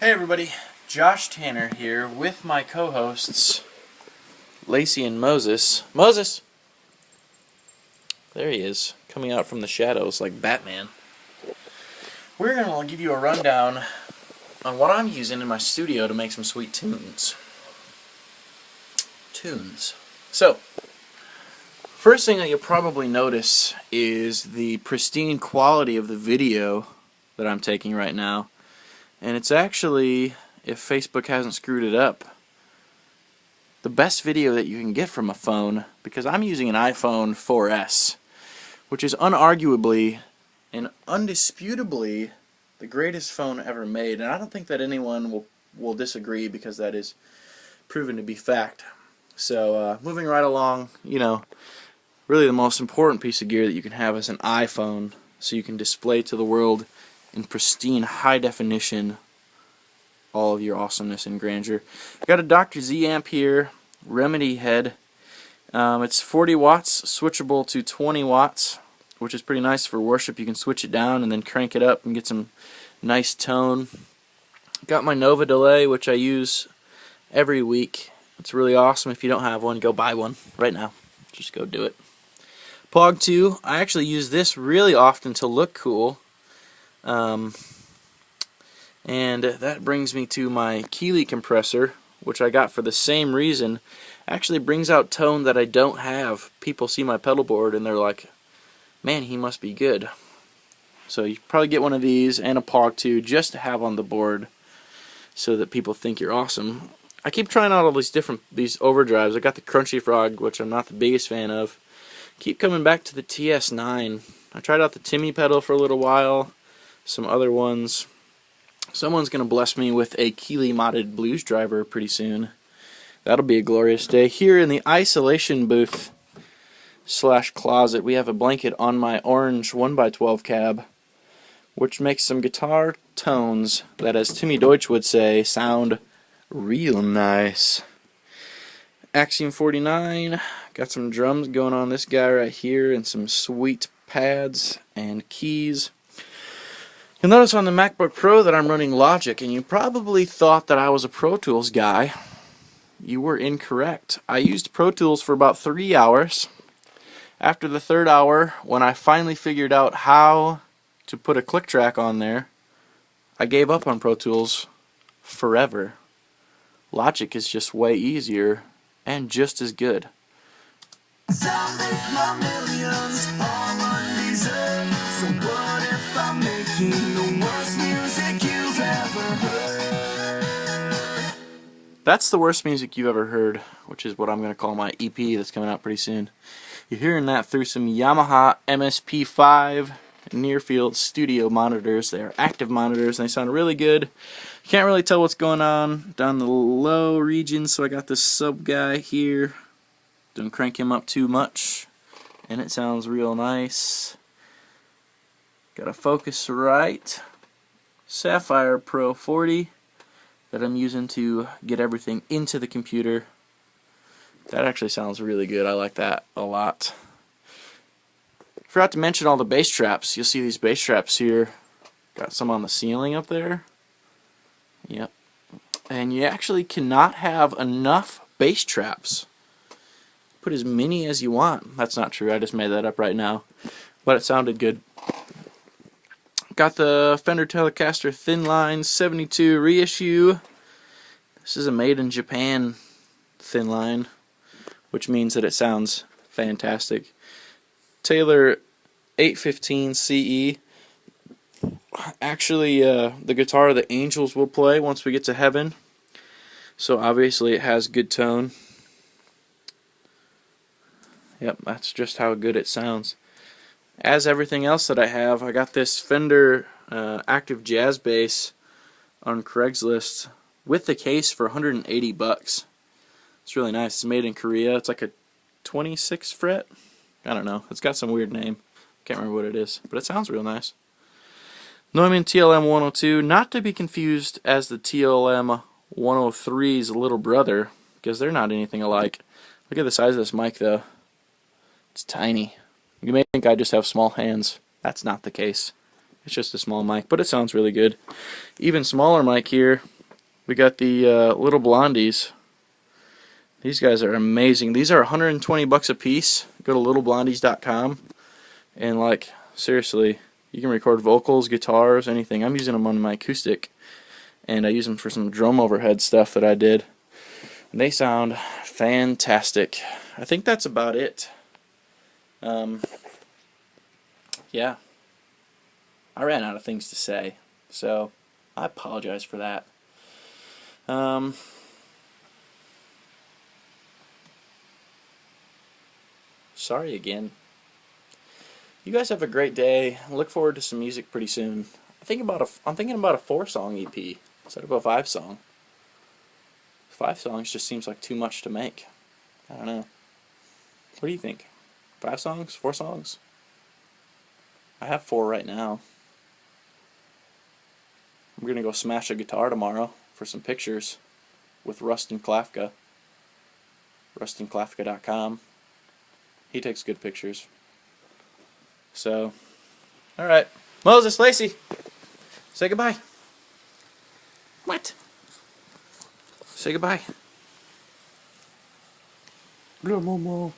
Hey everybody, Josh Tanner here with my co-hosts Lacey and Moses. Moses! There he is, coming out from the shadows like Batman. We're going to give you a rundown on what I'm using in my studio to make some sweet tunes. So, first thing that you'll probably notice is the pristine quality of the video that I'm taking right now. And it's actually, if Facebook hasn't screwed it up, the best video that you can get from a phone, because I'm using an iPhone 4S, which is unarguably and undisputably the greatest phone ever made. And I don't think that anyone will disagree, because that is proven to be fact. So moving right along, really the most important piece of gear that you can have is an iPhone, so you can display to the world in pristine high definition all of your awesomeness and grandeur. Got a Dr. Z amp here, Remedy head. It's 40 watts, switchable to 20 watts, which is pretty nice for worship. You can switch it down and then crank it up and get some nice tone. Got my Nova delay, which I use every week. It's really awesome. If you don't have one, go buy one right now. Just go do it. Pog 2, I actually use this really often to look cool. And that brings me to my Keeley compressor, which I got for the same reason. Actually brings out tone that I don't have. People see my pedal board and they're like, man, he must be good. So you probably get one of these and a Pog 2 just to have on the board so that people think you're awesome. I keep trying out all these overdrives. I got the Crunchy Frog, which I'm not the biggest fan of. Keep coming back to the TS9. I tried out the Timmy pedal for a little while. Some other ones. Someone's going to bless me with a Keeley modded blues driver pretty soon. That'll be a glorious day. Here in the isolation booth / closet, we have a blanket on my orange 1x12 cab, which makes some guitar tones that, as Timmy Deutsch would say, sound real nice. Axiom 49, got some drums going on this guy right here and some sweet pads and keys. You'll notice on the MacBook Pro that I'm running Logic, and you probably thought that I was a Pro Tools guy. You were incorrect. I used Pro Tools for about 3 hours. After the third hour, when I finally figured out how to put a click track on there, I gave up on Pro Tools forever. Logic is just way easier and just as good. That's the worst music you've ever heard, which is what I'm going to call my EP that's coming out pretty soon. You're hearing that through some Yamaha MSP5 near-field studio monitors. They are active monitors and they sound really good. Can't really tell what's going on down the low region, so I got this sub guy here. Don't crank him up too much, and it sounds real nice. Got a Focusrite Sapphire Pro 40 that I'm using to get everything into the computer. That actually sounds really good. I like that a lot. Forgot to mention all the bass traps. You'll see these bass traps here. Got some on the ceiling up there. Yep. And you actually cannot have enough bass traps. Put as many as you want. That's not true. I just made that up right now. But it sounded good. Got the Fender Telecaster Thin Line 72 reissue. This is a made in Japan thin line, which means that it sounds fantastic. Taylor 815 CE. Actually, the guitar the angels will play once we get to heaven. So obviously it has good tone. Yep, that's just how good it sounds. As everything else that I have, I got this Fender Active Jazz Bass on Craigslist with the case for 180 bucks. It's really nice. It's made in Korea. It's like a 26 fret. I don't know. It's got some weird name. Can't remember what it is, but it sounds real nice. Neumann TLM 102, not to be confused as the TLM 103's little brother, because they're not anything alike. Look at the size of this mic, though. It's tiny. You may think I just have small hands. That's not the case. It's just a small mic, but it sounds really good. Even smaller mic here, we got the Little Blondies. These guys are amazing. These are 120 bucks a piece. Go to littleblondies.com and like seriously, you can record vocals, guitars, anything. I'm using them on my acoustic, and I use them for some drum overhead stuff that I did. And they sound fantastic. I think that's about it. Yeah. I ran out of things to say, so I apologize for that. Sorry again. You guys have a great day. Look forward to some music pretty soon. I'm thinking about a 4-song EP instead of a 5-song. 5 songs just seems like too much to make. I don't know. What do you think? 5 songs? 4 songs? I have 4 right now. I'm gonna go smash a guitar tomorrow for some pictures with Rustin Klafka. RustinKlafka.com. He takes good pictures. So, alright. Moses, Lacey, say goodbye. What? Say goodbye. Little Momo.